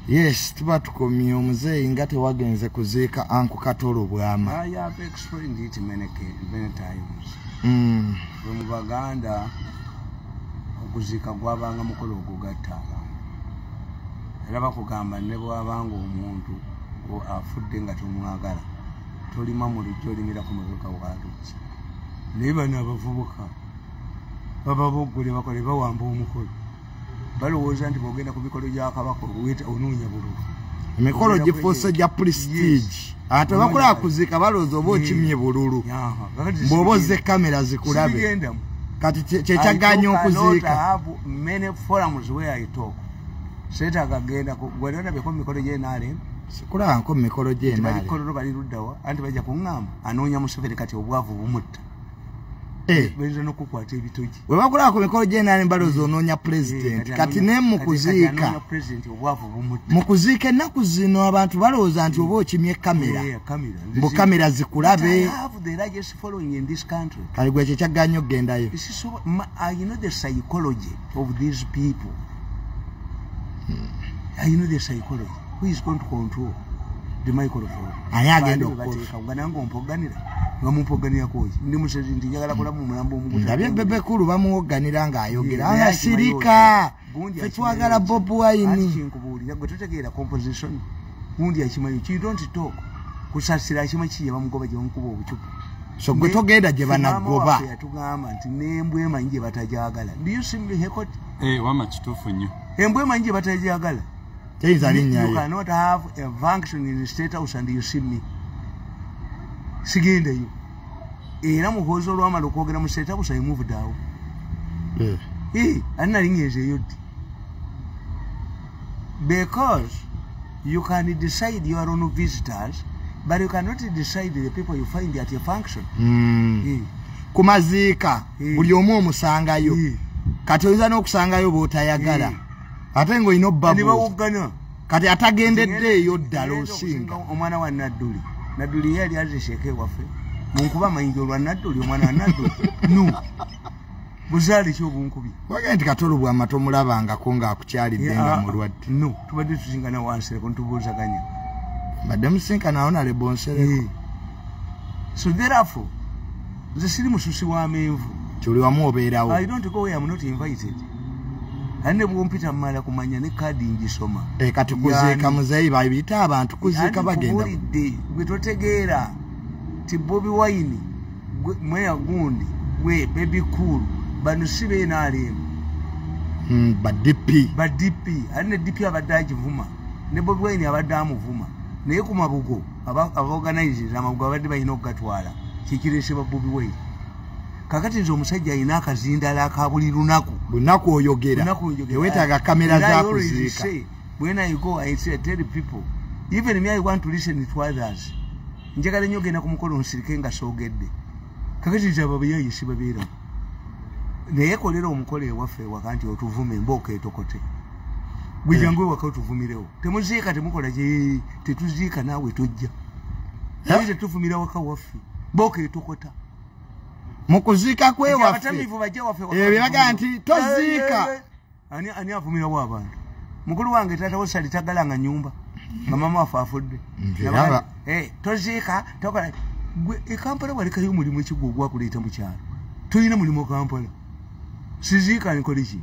Yes, tuba tukomye omuzeeyi nga tewagenze kuziika Anko Kato Lubwama. I have explained it many times. From Baganda, okuziika gwabanga mukolo ogugatta abantu. Era bakugamba ne bwabanga omuntu afudde nga tomwagala. Tolima mu lujja olimira ku mabega bwalujja. Naye bano abavubuka baba boggole bakole bawamba omukolo. Balowooza nti bwogenda ku mikolo gya Kabaka onoonya bululu. Emikolo gifuuse gya prestige. Ate bakola kuziika balowooza oba okimye bululu. Bw'oba ozze kamera zikulabe. Kati Agaany'Okuziika. Many forums where I talk. Seetaaga genda gwe nalabeko mu mikolo gy'enaalemu. Sikulabako mu mikolo gy'enaalemu. Balikololo bali luddawa anti bajja kuŋŋamba anoonya Museveni kati obwavu bumutta. Benza n'okukwata ebitogi. We bakulaba ku mikolo gy'enaalemu balowooza onoonya pulezidenti. Kati ne mu kuziika. Mu kuziika ennaku zino abantu balowooza nti oba okimye kamera. Mbu kamera zikulabe. Kale gwe ekyo kyaganya okgendayo. I know the psychology of these people. I know the psychology. Who is going to control the microphone? Ani agenda okukola. Ganango mpoganira. Ngamumpoganira koji. Ndi musezi ndi njagala kula mu mulambo omuguta. Ndabye bebe kulu bamuwoganira ng'ayogera. Asirika. Fetwagala Bob Wine. Kinkubuulira gwe totegeera composition. Gundi akimanyi. You don't talk. Kusasira akima kiye bamugoba gye bamukuba obucupa. So gwe togenda gye banagoba. Tugamba nti n'embwa emanyi gye batajagala. Do you see me hekot? Wama kituufu nnyo. Embwa emanyi gye batajagala. You cannot have a function in the state house and you see me. Sigenda you. Era muhozo olwamala okwogera mu state house I moved out. Anna ringeze yodi. Because you can decide your own visitors, but you cannot decide the people you find at your function. Kumaziika buli omu omusangayo. Kati oyinza n'okusangayo bw'otayagala. Ate ng'olina obbabuuza. Kati atagendeddeeyo ddala osinga. Omwana wa Nadduli. Nadduli yali azisheeka ewaffe. Munkuba amayinja olwa Nadduli, omwana wa Nadduli. No. Buzaale ki obunkubi? Wagenda nti Kato Lubwama tomulabangako ng'akukyalidde nga mulwadde. No, tubadde tusinkana wansereko ntubuuzaganya. Badde musinkana Honorable Nsereko. So therefore, nze siri mususi wa menvu. Kyoli wamu obeerawo. I don't go where I'm not invited. Ane bwompita mmala kumanya ne kadi ngisoma. Kati kuziika muzeeyi bayita abantu kuziika bagenda. Gwe totegeera ti Bobi Wine mweya gundi gwe Baby Cool bano si beenaalemu. Badipi. Ane dipi abadde agivuma ne Bobi Wine abadde amuvuma. Naye ku mabugo aba-organizers amabugo abadde balina okugatwala kikireese ba Bobi Wine. Kakati nze omusajja alina akazindala aka buli lunaku. Lunaku oyogera. Ewetaaga kamera za kuziika. When I go, I tell people, even me I want to listen to others. Njagala nnyo ogenda ku mukolo nsirike nga soogedde. Kakati nze ababeeyi si babeera. Naye kolera omukolo ewaffe ewaka nti otuvume mboka etokote. Bwe jangu ewaka otuvumirewo. Temuziika temukola gye tetuziika naawe tojja. Naye tetuvumira waka waffe. Mboka etokota. Mukuziika kwewaffe. Biraga nti toziika. Ani avumira bw'abantu. Mukulu wange taata wo sali tagalanga nnyumba. Nga mama waffe afudde. Toziika tokola. Gwe Kampala walekayo omulimu ekigwo ogwakuleeta mu kyalo. Tulina mulimu Kampala. Siziika nkole ki?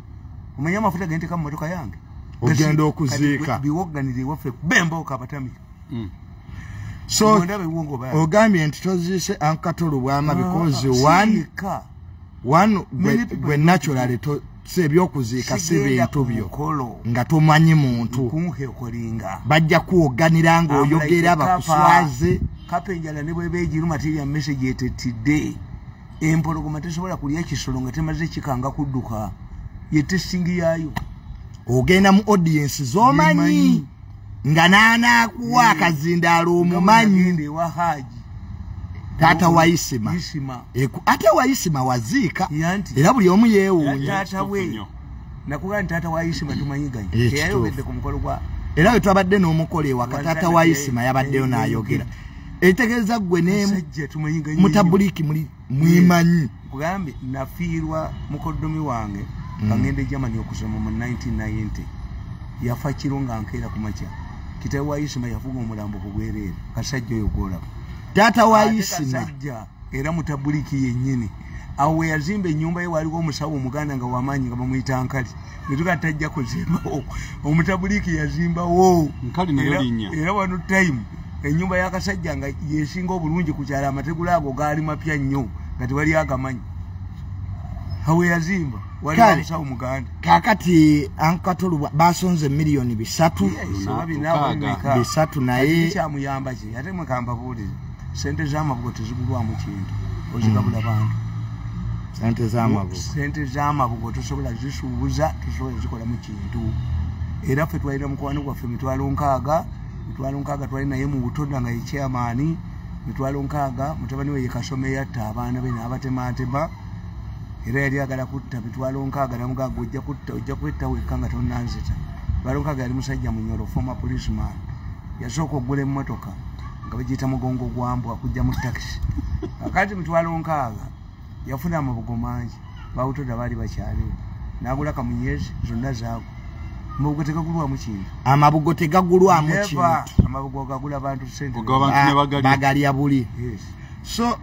Omanya amafuta genteka mu motoka yange. Ogenda okuziika. Biwogganire ewaffe bembooka abatamika. So ogambye nti toziise Anko Kato Lubwama because one gwe naturally si ebyokuziika si bintu byo nga tomanyi muntu bajja kuwoganira ng'oyogera bakuswaze kapenjala ne bweba egiruma teri ya message etettidde empologoma tesobola kulya kisolo nga temaze kikanga kudduka ye testing yaayo ogenda mu audience z'omanyi nga naanakuwa akazindaalo omumanyi taata Waisima ate Waisima waziika era buli omu yeewuunya nakugaa nti taata Waisima tumanyiganye teyayogedde ku mukolo gwa era we twabadde n'omukolo ewaka taata Waisima yabaddeyo n'ayogera etegeeza gwe ne mutabuliki mwimanyi kugambe nafiirwa mukoddomi wange nga ngenda e Germany okusoma mu 1990 yafa kiro nga nkeera ku makya kitawe wa Isima yafuga omulambo ku bwereere kasajja oyo gwolaba taata wa Isima kasajja era mutabuliki yennyini awo yazimba ennyumba ye waliko omusawo omuganda nga wamaanyi nga bamuyita Nkali netuga tajja kuzimbawo omutabuliki yazimbawo Nkali nayo linnya era wano time ennyumba y'akasajja nga yesinga obulungi ku kyala amategula ago gaali mapya nnyo nga tewali agamanyi awo yazimba wali omusawo muganda kakati ankatolu basonze miliyoni 3 naye kyamuyamba ki ate mwekambabuulire sente z'amabugo tezigulwamu kintu ozigabula bantu sente z'amabugo tosobola zisuubuza tosobola zikolamu kintu era ffe twalina mukwano gwaffe mitwalo nkaaga twali naye mu butonda nga ye chairman mitwalo nkaaga mutabani we Kasome yatta abaana be n'abatematema era yali agala kutta mitwalo nkaaga namugaga ojja kwetta wekka nga tonnanzita mitwalo nkaaga yali musajja munyoro former policeman yasooka okugula emmotoka nga bagiyita mugongo gwambwa kujja mu taxi akati mitwalo nkaaga yafuna amabugo mangi bawutoda baali bakyaliwo n'agula kamunyezi zonna zaago amabugo tegagulwamu kintu amabugo gagula bantu sente bagalya buli so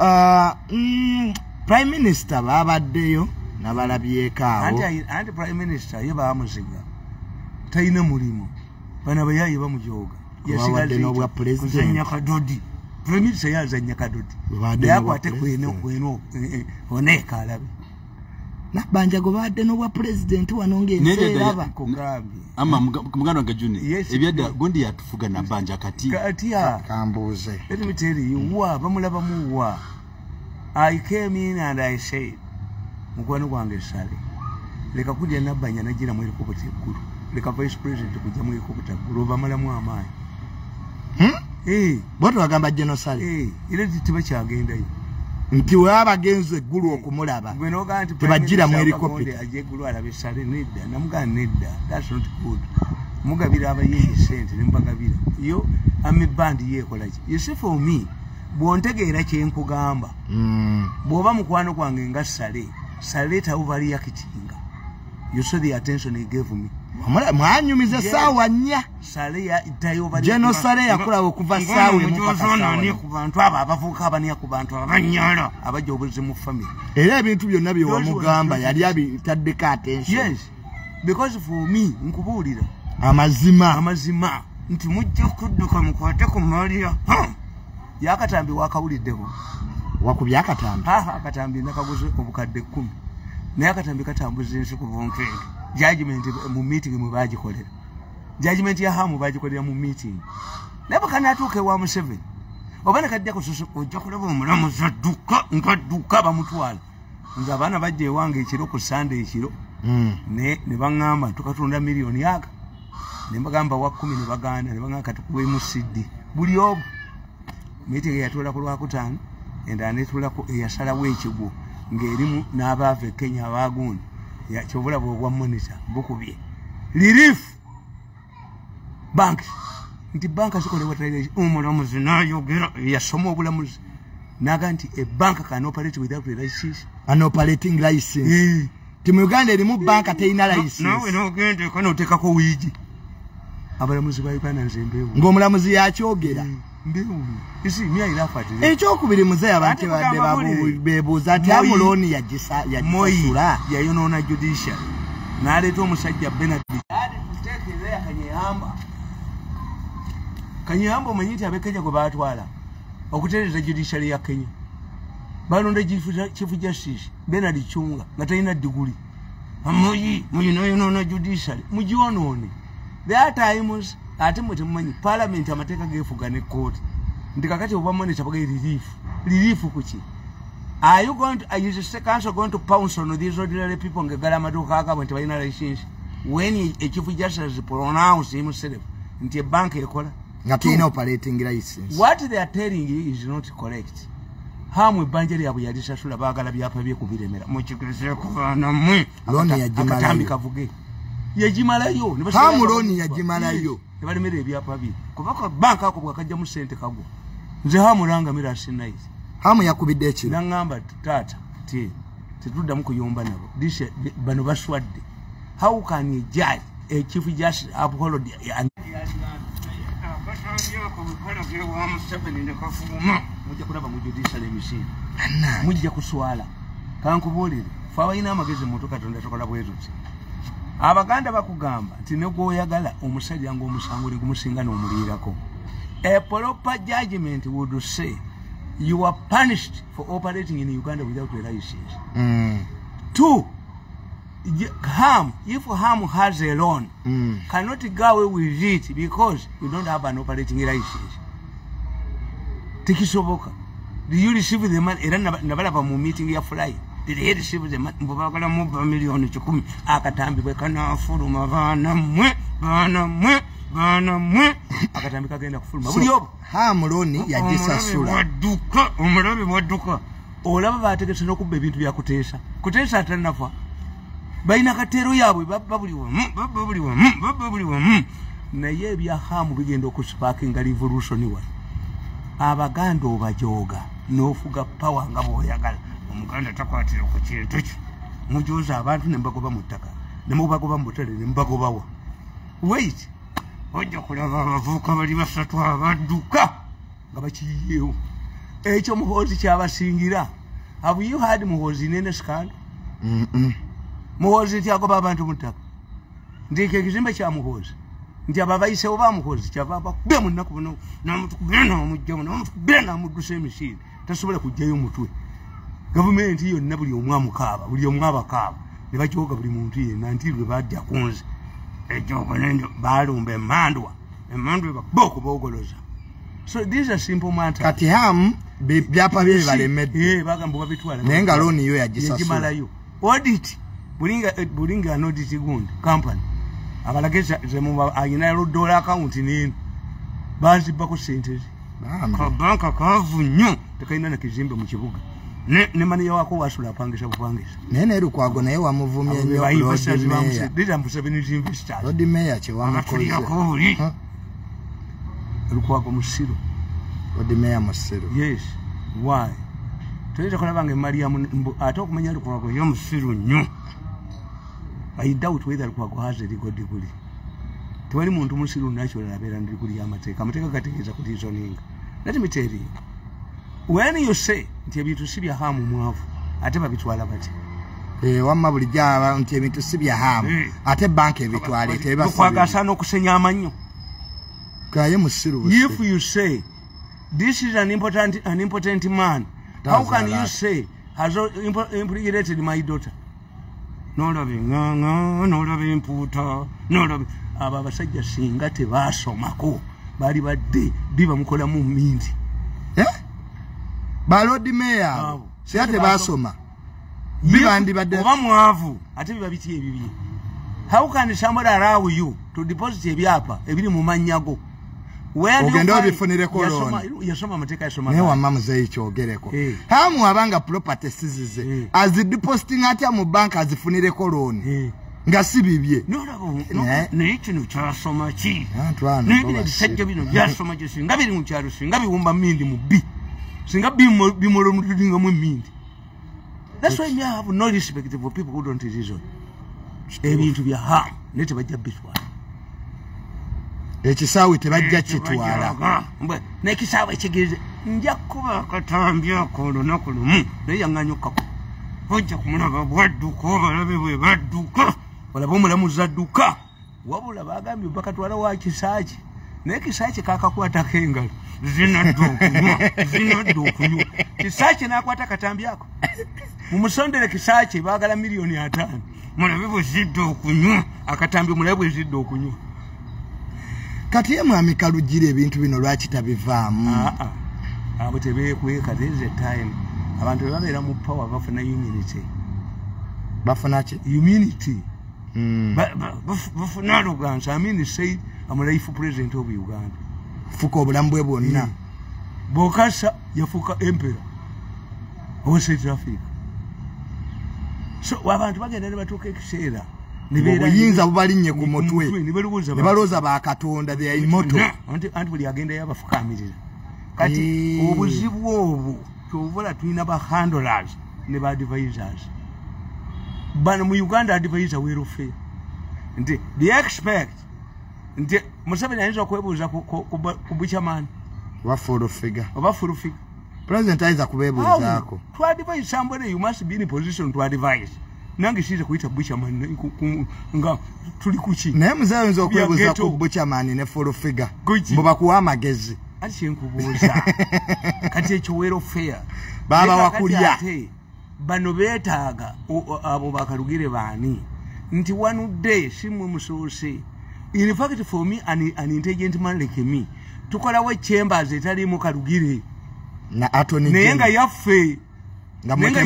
Prime Minister babaddeyo nabalabyeko awo anti Prime Minister ye baamuziga talina mulimu bana bayayi bamujooga yasigadde n'obwa president kadodi Prime Minister yazanya kadodi yakwate kweno oneeka alabe nabanja go badde n'obwa president wano ng'enseeraba ama mugano wange Juni ebyadda gondi yatufuga nabanja kati kambuuze let me tell you wa bamulaba muwa I came in and I said mukwano gwange sale leka kujja nabanja nagira mu helicopter eggulu leka vice president kujja mu helicopter eggulu obamalamu amaanyi boto bagamba genocide era tibakyagendayo nti weabagenze eggulu okumulaba tebajjira mu helicopter ajja eggulu alabe sale nedda namugana nedda that's not good mugabira abayimbi sente nemubagabira yo amibandi yekolaki you see for me bwontegeera kyenkugamba bw'oba mukwano gwange nga sale tawuvaliyakitiinga you saw the attention he gave me mwanyumiza saawa 4 sale tayovali genocide yakulaba okuva saawa ku bantu abo abavuuka abaniya ku bantu abanyala abajja obuzi mu family era ebintu byonna bye wamugamba yali abitaddeko attention yes because for me nkubuulira amazima nti mujja kudduka mukwate ku Maria yakatambi wakawuliddeko wakubya akatambi akatambi nakaguze obukadde 10 naye akatambi katambuza ensi ku Vonkenge judgment mu meeting mu bagikolera judgment ya hamu bagikolera mu meeting lebo kanatuke wa mu 7 obana kadya kususu ojja kulaba omulamu zadduka nkadduka bamutwala nza bana bajje wange ekiro ku Sunday ekiro ne bangamba tukatunda miliyoni yaka ne bagamba wa 10 ne baganda ne bangaka katukuwe mu CD buli obo meeting yatula ku Lwakutaano enda netula ku yasalawo ekigwo ng'erimu n'abaava Kenya abagundi yakyobola bwa monitor bukubye relief bank nti banka zikolewa tayari omulamuzi nayogera yasoma obulamuzi naga nti a bank can operate without a license an operating license timu Uganda erimu banka teyina license nawe nogende kana otekako wiigi abalamuzi ba Uganda nzembeewo ng'omulamuzi yakyogera mbeewu isi miya irafatire ekyokubiri muze abantu badde bebuuza ati amuloni yagisasula yayonoona judicial n'aleeta omusajja Benard tuteekerera Kanyeyamba omanyi nti ab'Ekenya gwe baatwala okutereeza judicial ya Kenya balonda chief justice Benard Chunga nga talina diguli muyinoyonoona judicial mugyonoone there are times ate mwe temumanyi parliament amateeka geefuga ne court nti kakati oba monitor baga relief kuki are you going to is the council going to pounce on these ordinary people ngegala amaduka agabwe nti balina license when a chief justice pronounce himself nti bank ekola nga teyina operating license what they are telling you is not correct hamwe banjeri yabwe yalisasula baagala byapa byekubiremera mukigeze kubaana mwe loni akatambi kavuge yajimalayo hamuloni yajimalayo balimere ebyapa bye kubaka banka ako bwakajja mu sente kagwa nze hamulanga mira sinaize hamu yakubidde ekiro nangamba tata tetuddamu kuyomba nabo bano baswadde how can a judge chief justice uphold mujja kuswala kankubuulire fe abalina amagezi muntu Katonda tokola bweruti abaganda bakugamba nti ne gwoyagala omusajja ng'omusango ne gumusinga n'omuliirako. A proper judgment would say you are punished for operating in Uganda without a license. 2, harm, if harm has a loan, cannot go away with it because you don't have an operating license. Tikisoboka. Do you receive the money? Era nabalaba mu meeting ya fly. Did he receive the money? Mbabagala mu million 10 akatambibwe kana fuluma bana mwe akatambi kagenda kufuluma buli obo hamuloni yajisasula waduka omulabe waduka olaba bategese n'okubba ebintu bya kuteesa atanafa balina katero yaabwe babba buli wamu naye ebya hamu bigenda okusparkinga revolution wa abaganda obajooga n'ofuga power nga bw'oyagala omuganda takwatira ku kintu kyo mujuza abantu ne mbagoba mu ttaka ne mubagoba mu butale ne mbagobawa wait ojja kulaba abavuuka bali basatu abadduka nga bakiyiyeewo ekyo muhoozi kyabasingira. Have you had muhoozi nene scandal? Muhoozi nti agoba abantu mu ttaka nti ekizimbe kya muhoozi nti ababayisewo ba muhoozi kyava bakube mu nnaku buno n'amutukubira n'amugjamu n'amutukubira n'amuddusa emisinde tasobola kujjayo mutwe. Gavumenti yonna buli omu amukaaba buli omu abakaaba ne bakyoga buli muntu yenna nti lwe bajja kunze ejogo nendo balumba emandwa bakuboko bogoloza. So these are simple matters. Kati ham byapa bye balemedde bagamba babitwala nenga loan yo yagisasula audit bulinga an audit gundi company abalageza zemuba ayina dollar account nini bazibako sente ka banka kavunyo tekaina na kizimbe mu kibuga ne mani yawako wasula pangisha bupangisa nene Lukwago naye wamuvumye nnyo Lord Mayor kye wamukoze Lukwago musiro Lord Mayor musiro. Yes, why toyita kolabanga Mariam ate okumanya Lukwago yo musiro nnyo. I doubt whether Lukwago has a legal degree. Tewali muntu musiro natural abeera ndi degree y'amateeka amateeka gategeeza kutiizoninga. Let me tell you, when you say nti ebintu si bya hamu mwavu ate babitwala bati wamma buli gyaba nti ebintu si bya hamu ate banka ebitwale tebakwagasana okusenya amannyo gaye musiru. If you say this is an important man, how can you say has implicated my daughter? No loving imputa no loving aba basajja singa tebasomako bali badde biba mukola mu minti ba Lord Mayor siate basoma bibandi badde oba mwavu ate biba biti ebibye. How can somebody allow you to deposit ebyapa ebiri mu manyago ogenda obifunire koloni yasoma amateeka yasoma naye wamma muzeeyi kyogereko hamu abanga property sizize azidepositing atya mu banka azifunire koloni nga si bibye naye kino kyasoma ki nebisajja bino byasoma ki singa biri mu kyalo singa biwumba mindi mu bbi singa bimola omutudinga mu mindi. That's why you have no respect for people who don't reason. Ebintu bya hamu naye tebajja bitwala ekisaawe tebajja kitwala n'ekisaawe ekigeze nja kuba akatambi ako olunaku lumu naye yaŋŋanyukkako ojja kumulaba bwadduka obalabe bwe badduka olaba omulamuzi adduka wabula bagambye bakatwala wa kisaaki naye kisaaki kakakwatako engalo zinadda okunywa kisaaki n'akwata akatambi ako mumusondere kisaaki baagala $5,000,000 mulabe bwe zidda okunywa akatambi mulabe bwe zidda okunywa. Kati ye mwami Kalugire ebintu bino lwaki tabivaamu? Abo tebeekweka. There is a time abantu babeera mu power bafuna immunity. Bafuna ki? Immunity. Bafuna arrogance. I mean, say I'm a life president of Uganda. Fuka obulamu bwe bwonna. Bokasa yafuka emperor of South Africa. So abantu bagenda ne batuuka ekiseera obuyinza bubalinnye ku mutwe ne balowooza bakatonda they are immortal anti buli agenda yabafukaamirira kati obuzibu obwo kyobola tulina ba handlers ne ba advisors bano mu Uganda advisor welfare nti the expect nti Museveni ayinza okwebuuza ku buchaman oba full figure president ayinza kubeebuuzaako to advise somebody you must be in a position to advise nange size kuyita buchaman nga tuli kuki naye muzeeyi ayinza okwebuuza ku buchaman ne full figure mbubakuwa amagezi ati kyenkubuuza kati ekiwero fair baba wakulya bano beetaaga abo bakalugire baani nti one day simwe musoose. In fact, for me, an intelligent man like me, to call away chambers that are in Kalugiri. Na atoni Nenga yafe. Nenga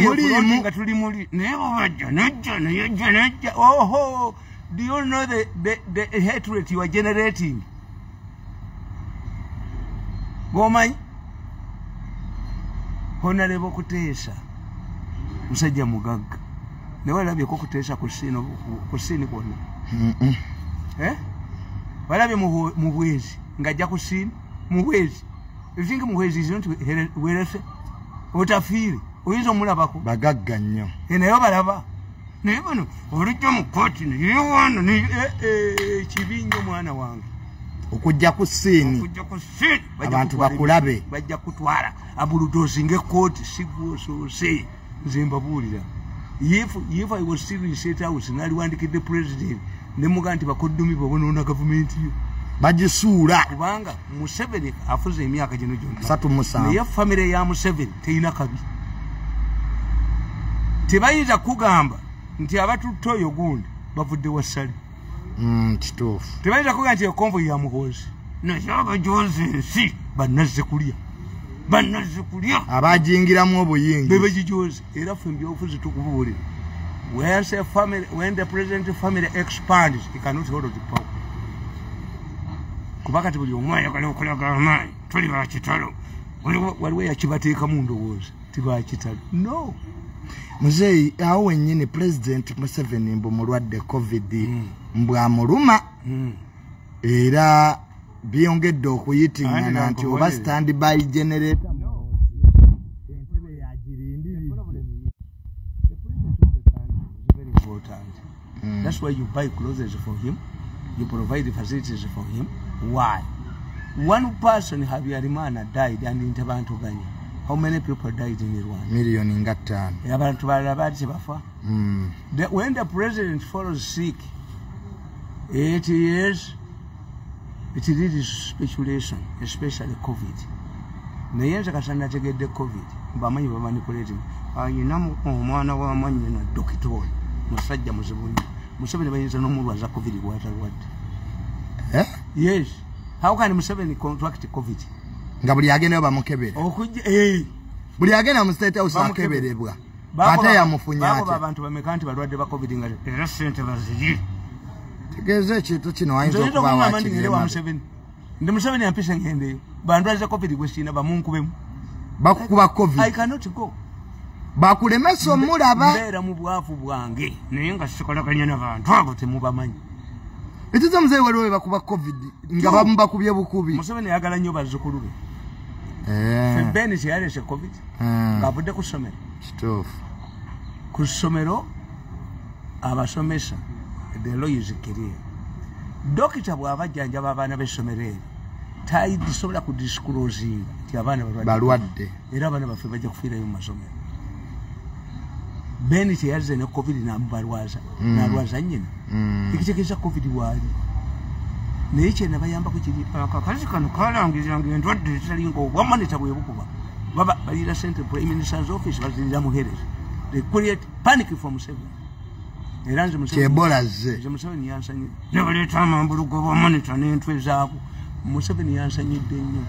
oh, do you know the hatred you are generating? Gomai Honorable Kutesa Musajja Mugaga. Never love your Kokutesa kusini kona. Walabe muhwezi ngajja kusini muhwezi evinga muhwezi zintu werefe otafiri oyinza omulabako bagagga nnyo naye balaba naye bano olijja mu kooti neyewaana kibinyo mwana wange okujja kusini abantu bakulabe bajja kutwala abuludozi ng'ekkooti sigwosoose nze mbabuulira if I was still in State House naliwandikidde president nemuga nti bakoddumi bobonoona gavumenti yo bagisuula kubanga Museveni afuze emyaka gino gyonna 37 naye famire ya Museveni teyina kabi tebayinza kugamba nti abatutte oyo gundi bavudde wassale kituufu tebayinza kugamba nti ekonvo ya muhoozi naye abajoze ensi banazze kulya abajingiramu obuyingi bebegijoze era ffe mbyobufuzi tukubuulira. When the president family expands, he cannot hold the power. Kubaka tibuli omwaya kale okulaga amaanyi tuli bakitalo waliwo yakibateeka mu ndowooza tibakitalo no muzeeyi awo wennyini president Museveni mbu mulwadde covid mbwamuluma era byongedde okuyitingana nti oba standby generator entebe yagirindirira. That's why you buy clothes for him, you provide facilities for him. Why? One person Habyarimana died and in Tabantuganya. How many people died in Rwanda? Million in Gatan. When the president falls sick, 8 years, it is speculation, especially COVID. Nayenza kasana tegedde COVID. Bamanyi bamanipulating. Ayinamu omwana wa manyi na dokitoli. Musajja muzibunyi. Museveni bayinza n'omulwaza COVID bw'atalwadde. Yes. How can Museveni contract COVID? Nga buli agenda bamukebera. Buli agenda mu State House akeberebwa. Ate yamufunya ate. Abantu bameka nti balwadde ba COVID nga era ssente bazigi. Tegeeza ekintu kino ayinza okuba wakiri. Ndi Museveni ampise ngendeyo. Bandwaza COVID gwesina bamunkubemu. Bakukuba COVID. I cannot go. Bakulemesa omulaba. Mbeera mu bwavu bwange naye nga sikolaganya n'abantu abo temubamanyi. Ekiza muzeeyi waliwo bakuba COVID nga bamubakubye bukubi. Museveni ayagala nnyo bazzukulu be. Febeni teyalese COVID ng'avudde ku ssomero. Kituufu. Ku ssomero abasomesa the law is clear. Dokita bw'abajjanjaba abaana b'essomero eryo tayisobola kudisclosinga nti abaana balwadde era abaana baffe bajja kufiirayo mu masomero. Beni teyazze ne COVID n'amubalwaza n'alwaza nnyina. Ekitegeeza COVID waali naye kyena bayambako kiri akakazi kano kalangizanga endwadde ezitalinga obwamanita bwe bukuba baba balira sente prime minister's office bazirira muhereza. They create panic for Museveni. Era nze Museveni yansanyidde ne baleeta amambulugo obwamanita n'entwe zaabo. Museveni yansanyidde nnyo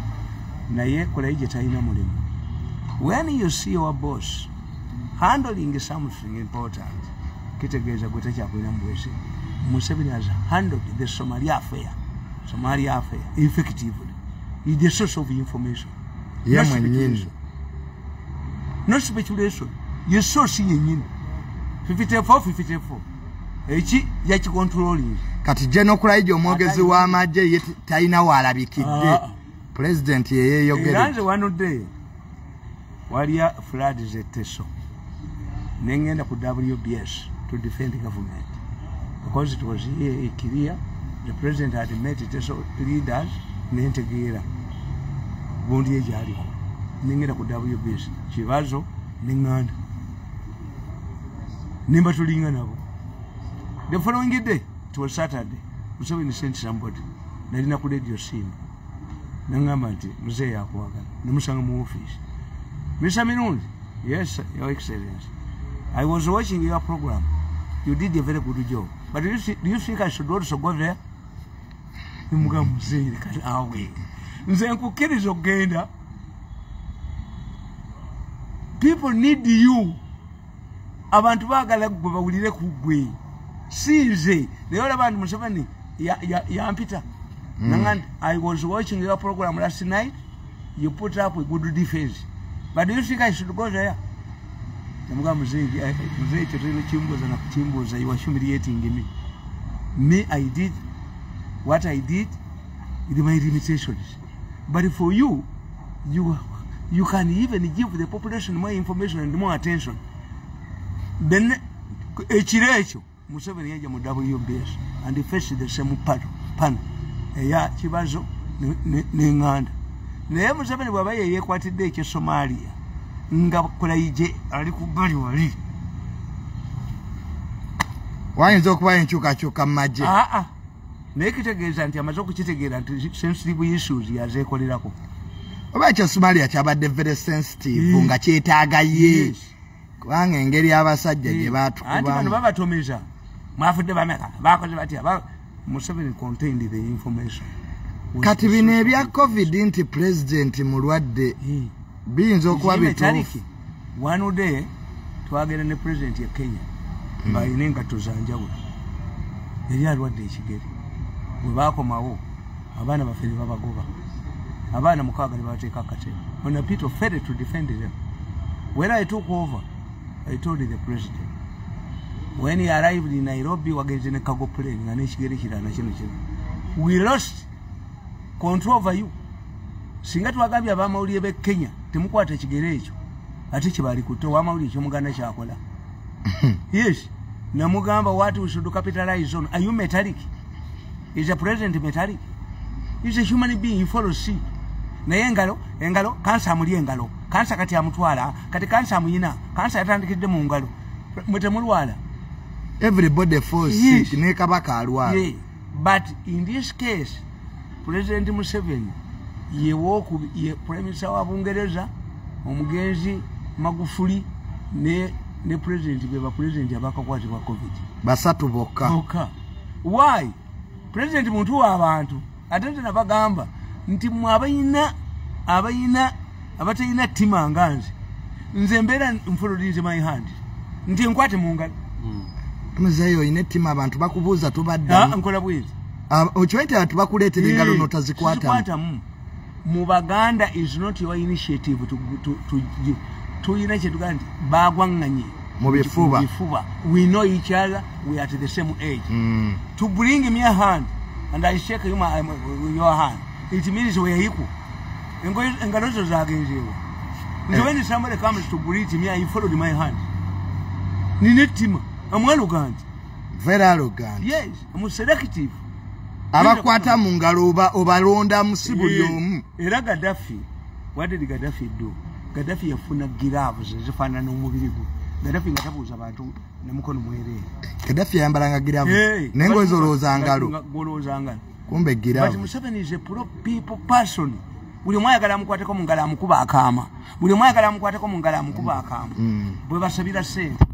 naye kolayo gye talina mulimu. When you see your boss handling something important, kitegeeza gwe takyakulina mu bwesi. Museveni has handled the Somalia affair effectively. Is the source of information. Yeah, no speculation. You source yennyini 54 eki yakikontrolling. Kati General Kulaija omwogezi w'amagye ye talina waalabikidde. President yeyeeyogere. Era nze one day waliya floods e Teso. Nengenda ku WBS to defend government. because it was clear the president had met it leaders n'entegeera gundi ejaliko nengera ku WBS kibazo nenganda nimba tulinga nabo. The following day, it was Saturday, Museveni sent somebody nalina ku radio simu nangamba nti mzee yakwagala nemusanga mu office. Mr. Mirundi, yes, Your Excellency, I was watching your program. You did a very good job. But do you think I should also go there? Mzee kati awe nze nkukiriza okugenda. People need you. Abantu bagala gwe bawulire ku gwe. Sinze leero abantu Museveni yampita. Nangandi I was watching your program last night. You put up a good defense. But do you think I should go there? Mzee chetelo chimboza na kuchimboza, you are humiliating me. Me, I did what I did with my limitations. But for you, you can even give the population more information and more attention. Then echirecho Museveni yaja mu WBS and he faced the same pan eya kibazo n'enganda. Naye Museveni bwaba yekwatidde ekye Somalia nga kulaije ali ku bali wali wayinza okuba enkyukakyuka mu magye. Naye kitegeeza nti amaze okukitegeera nti sensitive issues yazeekolerako. Oba ekyo Somalia kyabadde very sensitive nga kyetaaga ye kubanga engeri abasajja gye baatukuba anti bano babatomeza mwafudde bameka bakoze batya. Museveni contained the information. Kati bino ebya COVID nti president mulwadde biyinza okuba bituufu. One day twagenda ne president ya Kenya ng'alina engatto za njawulo yali alwadde ekigere. Bwe baakomawo abaana baffe ne babagoba. Abaana mukaaga ne babateeka akatebe. When the people failed to defend them. When I took over, I told the president. When he arrived in Nairobi, wagenze ne cargo plane nga n'ekigere kirala kino kino. We lost control over you. Singa twagambye abamawulire b'e Kenya temukwata ekigere ekyo ate kibali kuto wamawulire ekyomuganda kyakola. Yes. Namugamba what we should capitalize on. Are you metallic? Is a president metallic? He's a human being. He follows sheep. Naye engalo kansa amuli engalo. Kansa kati amutwala kati kansa amuyina. Kansa yatandikidde mu ngalo. Mutemulwala. Everybody falls sick. Ne kabaka alwala. Yeah. But in this case, President Museveni ye Prime Minister wa Bungereza omugenzi Magufuli ne president beba president abakakwatibwa COVID basatu bokka. Why? President muntu w'abantu atente nabagamba nti mwabayina abatayina tima nganzi nze mbeera nfululize my hand nti nkwate mu ngalo. Muzeeyo ine tima abantu bakubuuza tubadda nkola bwezi okiwaite abantu bakuleetera engalo notazikwata mu Baganda is not your initiative tuyina kyetugamba nti bagwanganye mu bifuba. We know each other, we are at the same age. To bring me a hand and I shake you with your hand, it means we are equal. Engalo zo zagenzeewo. When somebody comes to greet me, I followed my hand. Ninetima, I'm arrogant. Very arrogant. Yes, I'm selective. Abakwata mu ngalo obalonda musibuli omu. Era Gaddafi, what did Gaddafi do? Gaddafi yafuna gloves ezifaanana n'omubiri gwe. Gaddafi nga tabuuza abantu ne mukono mwerere. Gaddafi yambalanga gloves nengo ezolooza ngalo. Kumbe gloves. But Museveni is a pro-people person. Buli omu ayagala amukwateko mu ngalo amukuba akaama. Buli omu ayagala amukwateko mu ngalo amukuba akaama. Bwe basabira ssente.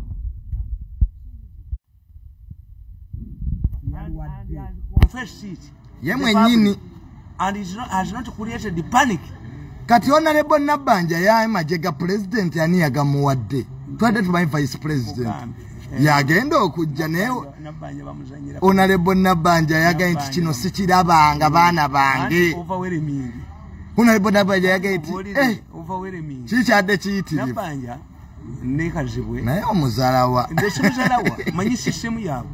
Ye mwennyini and has not created the panic. Kati Honorable Nabanja ya majega president yani yagamuwadde. Twade tubaye vice president. Yagenda okujja neyo. Honorable Nabanja yaga nti kino sikirabanga baana bange. Honorable Nabanja yaga nti kikyadde kiyitirivu. Nabanja nekazibwe. Naye omuzalawa. Ndesi muzalawa manyi system yawe.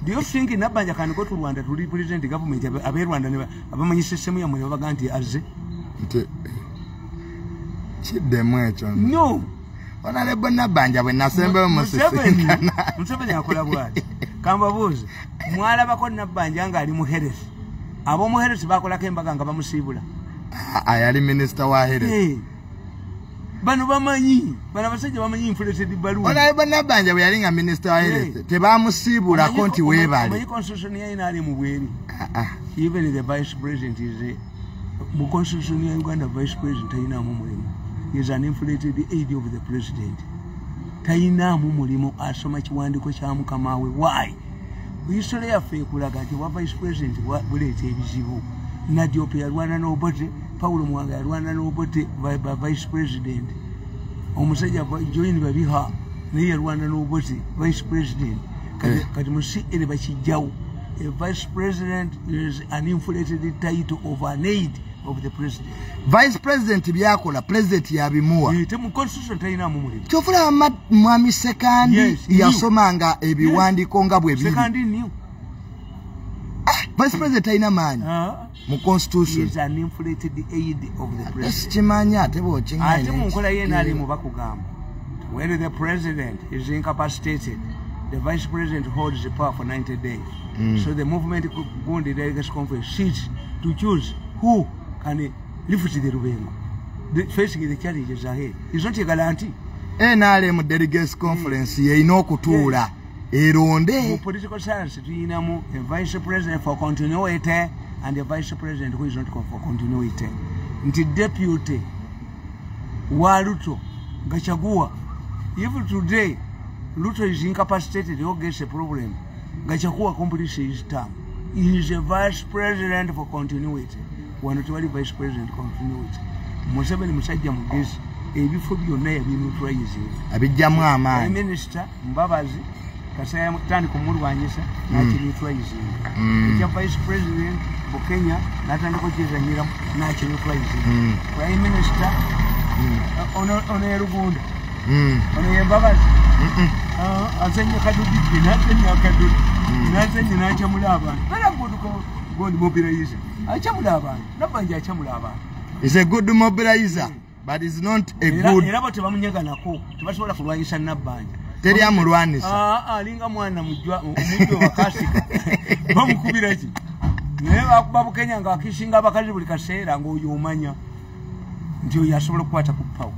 Do you think Nabanja can go to Rwanda to represent the government of Rwanda? Abamanyi system ya mwe baga nti azze. No. Honorable Nabanja bwe nasembe Museveni akola bwati. Kamba buzi. mwalabako Nabbanja nga ali muheresi ab'omuheresi bakolako embaga nga bamusiibula yali minisita wa heresi bano bamanyi bano abasajja bamanyi inflated balloon olaba Nabbanja bwe yali nga minisita wa heresi tebamusiibulako nti weebale amanyi constitution ya inaali mu bweri even the vice president is mu constitution ya Uganda vice president tayinaamu mulimu is an inflated aid of the president tayinaamu mulimu asoma kiwandiiko kya mukama we why history yaffe ekulaga nti wa vice president buleeta ebizibu Nadiope yalwana n'Obote Paulo Mwanga yalwana n'Obote vice president omusajja join babiha naye yalwana n'Obote vice president kati musi ere bakijjawo a vice president is an inflated title of an aid of the president. Vice president byakola president yabimuwa. Temu constitution tayina mu mulimu. Kyofula mwami sekandi yasomanga ebiwandiko nga bwe biri. Sekandi new. Vice president tayina manyi. Mu constitution is an inflated aid of the president. Kimanya tebo chinga. Ate mu nkola yena ali mu bakugamba. When the president is incapacitated, the vice president holds the power for 90 days. So the movement Gundi Delegates Conference sits to choose who can lift the Rubengo. Facing the challenges ahead. It's not a guarantee. NRM Delegates Conference ye Okutwaala eronde political science tuinamu a vice president for continuity and a vice president who is not for continuity. Nti deputy wa Ruto Gachagua. If today Ruto is incapacitated or gets a problem, Gachagua accomplishes his term. He is a vice president for continuity. One of the vice president continuity. Museveni musajja mugezi ebifo byonna yabinutwayize. Abijjamu amaanyi. Prime Minister Mbabazi kasaya mutandi kumulwanyisa n'akinutwayize. Ekya vice president mu Kenya n'atandika okuzanyira n'akinutwayize. Prime Minister ono yerugunda. Ono yembabazi. Azanya kadudiki n'azanya kadudiki. N'azanya n'akyamula abantu. Kala nguduko gondi mobilizer. Akyamula abantu. Nabbanja akyamula abantu. Is a good mobilizer, but it's not a good. Era bate bamunyaga nako. Tebasobola kulwanyisa Nabbanja. Teri amulwanisa. Alinga mwana mujwa omujjo wakasika. Bamukubira ki? Naye bakuba Kenya nga akishinga abakazi buli kaseera ng'oyo omanya. Ndio yasobola kukwata ku power.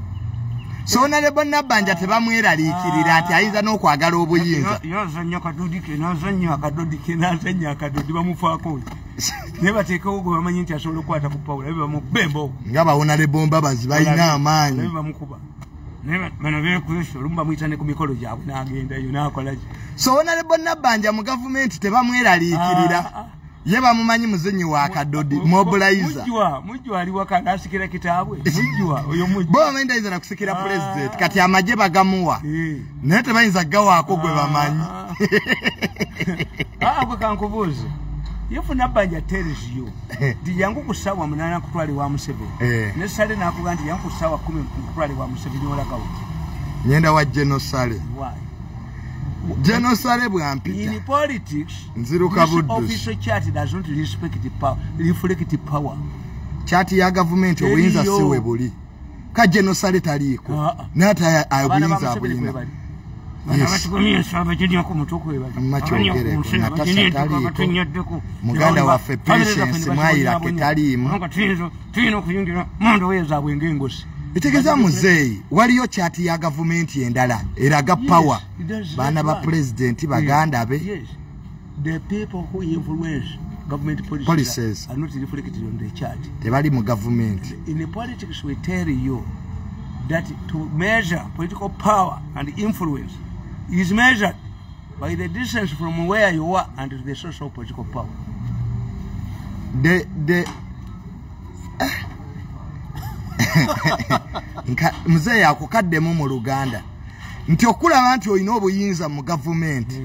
So nalebo Nabbanja tebamweraliikirira nti ayinza n'okwagala obuyinza. Yazanya kadudiki n'azanya akadodi bamufaako. Ne bateekawo gwe bamanyi nti asobola okukwata ku Pawulo bamubembo. Nga bawona Lebo Mbabazi balina amaanyi. Bamukuba. Bano beekuleso olumu bamuyita ne ku mikolo gyabwe n'agendayo n'akola ki. So nalebo Nabbanja mu gavumenti tebamweraliikirira. Ye bamumanyi muzenyi wa kadodi mobilizer. Mujjwa ali waka nasikira kitaabwe. Mujjwa oyo mujjwa. Bo amenda iza na kusikira president kati amaje bagamuwa. Naye tebayinza gawaako gwe bamanyi. Gwe kankubuuza. If Nabbanja tells you ndi yangu kusawa munana kutwali wa Museveni. Ne sale nakuga nti yangu kusawa 10 kutwali wa Museveni olagawo. Nyenda wa Genosale. Why? Genosale bwampita. In politics, Nziruka budus. Official chart does not respect the power, reflect the power. Chart ya government obuyinza siwe buli. Ka Genosale taliiko. Nata ayobuyinza abuyinza. Muganda waffe patience mwayira ketaliimu. Etegeza muzeeyi waliyo chati ya gavumenti endala eraga power baana ba president baganda be. The people who influence government policies are not reflected on the chart. Tebali mu government. In politics we tell you that to measure political power and influence is measured by the distance from where you are and the social political power. Mzee akukaddemu mu Luganda nti okulaba nti olina obuyinza mu government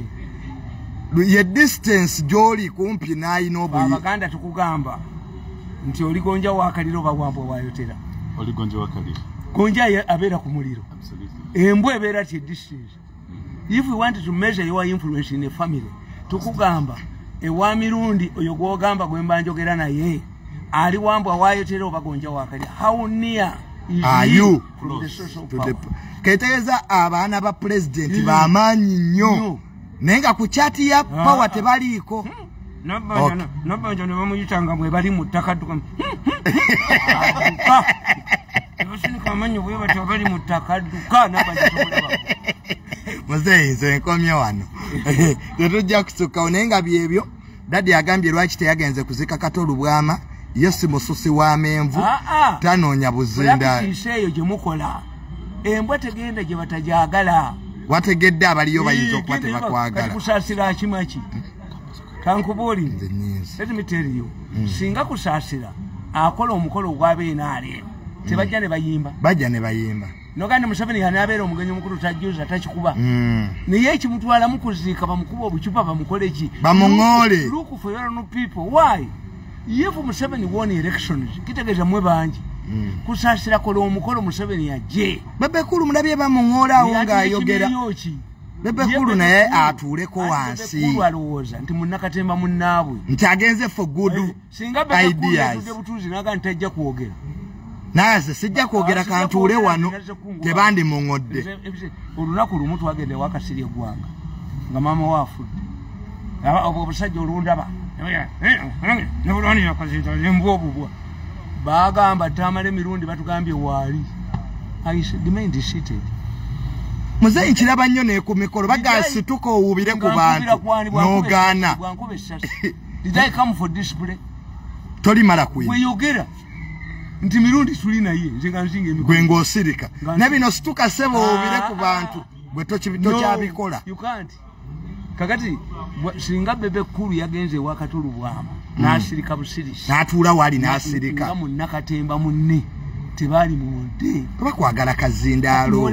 ye distance gy'oli kumpi n'ayina obuyinza. Abaganda tukugamba nti oligonja wakaliro bawambo wayotera. Oligonja wakaliro. Gonja abeera ku muliro. Embwa ebeera ti distance. If we want to measure your influence in a family, tukugamba ewa Mirundi oyo gwogamba gwe mbanjogera naye ali wambwa wayotera obagonja wakali. How near are you from the social power? Keteeza abaana ba president bamaanyi nnyo nenga ku chati ya power tebaliko nabanja ne bamuyitanga mwe bali mu ttaka duka Nobasini kamanyo bwe bati bali mu ttaka duka nabanja tobulaba Mzee nze nkomye wano tetujja kusuka nenga byebyo dadi agambye lwaki teyagenze kuzika Kato Lubwama Yesi mususi wa menvu tanoonya buzinda iseyo gye mukola embwa tegenda gye batajagala wategedde abaliyo bayinza okuba tebakwagala kusaasira kimaki kankubuli let me tell you singa kusaasira akola omukolo gw'abenaale tebajja ne bayimba nogandi Museveni yanabeera omugenyi omukulu tajjuza takikuba naye ekimutwala mu kuziika bamukuba obucupa bamukole ki bamuŋoole look for your own people why if Museveni won elections kitegeeza mwe bangi kusaasira kola omukolo Museveni yajje bebekulu mulabye bamuŋoola awo ng'ayogera bebekulu naye atuuleko wansi alowooza nti munnakatemba munnaabwe nti agenze for good ideas butuuzi naga ntajja kwogera naze sijja kwogera kantuule wano tebandi muŋodde olunaku lumu twagende wakasiri eggwanga nga maama waafudde obusajja olundaba nebulwanira kazita embwa obubwa bagamba Tamale Mirundi batugambye waali I said remain seated muzeyi kiraba nnyo ne ku mikolo bagasituka owubire ku bantu n'ogaana did I come for display tolimala kwina weyogera nti Mirundi tuli naye nze nga nzinga emikono gwe ng'osirika ne bino situka sebo owubire ku bantu gwe tokyabikola you can't kakati singa bebe kulu yagenze wa Kato Lubwama nasirika busirisi n'atuula wali n'asirika nga munnakatemba munne tebali munde bakwagala kazindaalo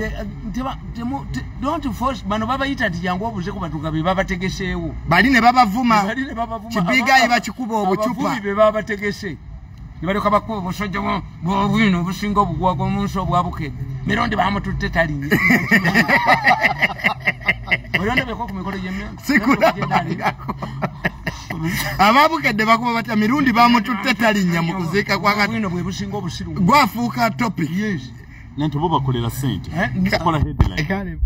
don't force bano babayita nti jangu obuze ku batuga be babategeseewo bali ne babavuma kibigayi bakikuba obucupa be babategese nibaleka bakuba obusajja bwobwino obusinga obugwaga omunsi obwabukedde Mirundi bamututte Talinnya Mirundi beko ku mikolo sikulabangako ababukedde bakuba batya Mirundi bamututte Talinnya mu kuziika kwa bwino bwe businga obusiru gwafuuka topic nanti bo bakolera sente kola headline